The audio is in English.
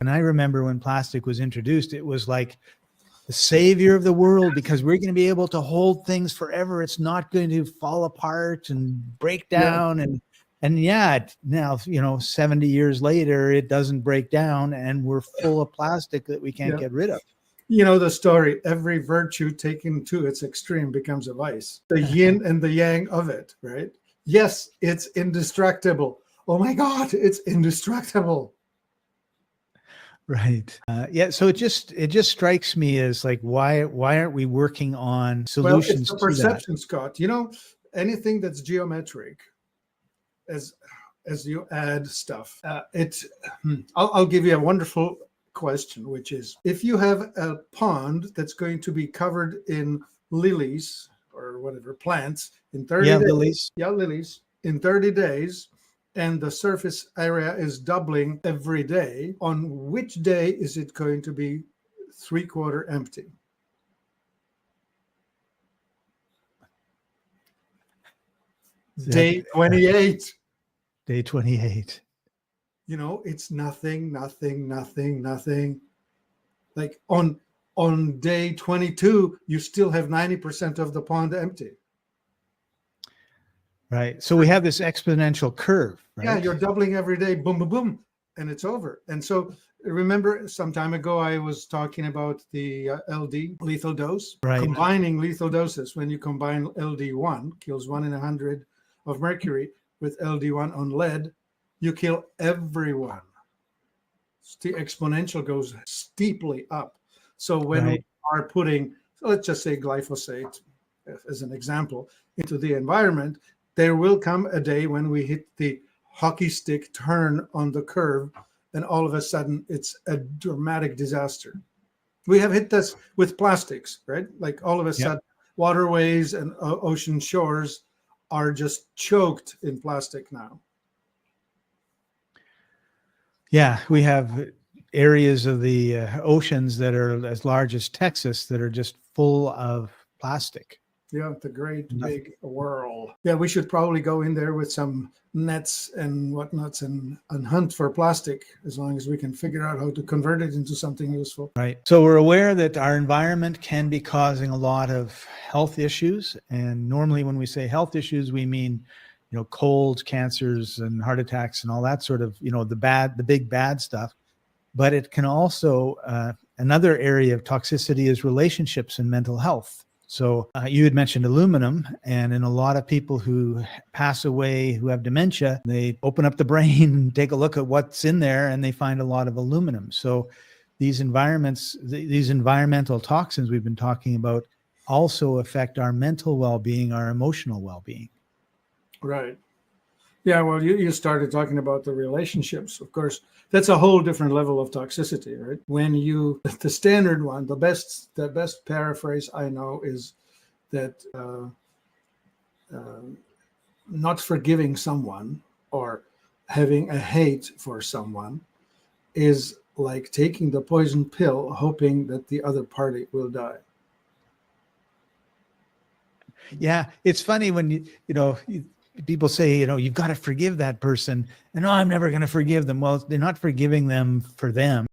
And I remember when plastic was introduced, it was like the savior of the world, because we're going to be able to hold things forever. It's not going to fall apart and break down. And yeah, now, 70 years later, it doesn't break down, and we're full of plastic that we can't get rid of. You know the story, every virtue taken to its extreme becomes a vice. The yin and the yang of it, right? Yes, it's indestructible. Oh my God, it's indestructible. Right. Yeah. So it just strikes me as like, why aren't we working on solutions it's the to perception, that? Scott. Anything that's geometric, as you add stuff, I'll give you a wonderful question, which is, if you have a pond that's going to be covered in lilies or whatever plants in 30 days, lilies in 30 days, and the surface area is doubling every day, on which day is it going to be 3/4 empty? Day 28. Day 28. It's nothing. Like on day 22, you still have 90% of the pond empty. Right. So we have this exponential curve, right? Yeah, you're doubling every day, boom, boom, boom, and it's over. And so remember, some time ago, I was talking about the LD, lethal dose. Right. Combining lethal doses, when you combine LD1, kills 1 in 100 of mercury, with LD1 on lead, you kill everyone. The exponential goes steeply up. So when we are putting, let's just say glyphosate as an example, into the environment, there will come a day when we hit the hockey stick turn on the curve, and all of a sudden it's a dramatic disaster. We have hit this with plastics, right? Like all of a sudden, waterways and ocean shores are just choked in plastic now. Yeah, we have areas of the oceans that are as large as Texas that are just full of plastic. Yeah, the great big whirl. Yeah, we should probably go in there with some nets and whatnots and hunt for plastic, as long as we can figure out how to convert it into something useful. Right. So we're aware that our environment can be causing a lot of health issues. And normally when we say health issues, we mean, colds, cancers, and heart attacks and all that sort of, the big bad stuff. But it can also, another area of toxicity is relationships and mental health. So you had mentioned aluminum, and in a lot of people who pass away who have dementia, they open up the brain, take a look at what's in there, and they find a lot of aluminum. So these environmental toxins we've been talking about also affect our mental well-being, our emotional well-being. Right. Yeah, well, you started talking about the relationships. Of course, that's a whole different level of toxicity, right? When the standard one, the best paraphrase I know is that not forgiving someone or having a hate for someone is like taking the poison pill, hoping that the other party will die. Yeah, it's funny when people say, you've got to forgive that person. And no, I'm never going to forgive them. Well, they're not forgiving them for them.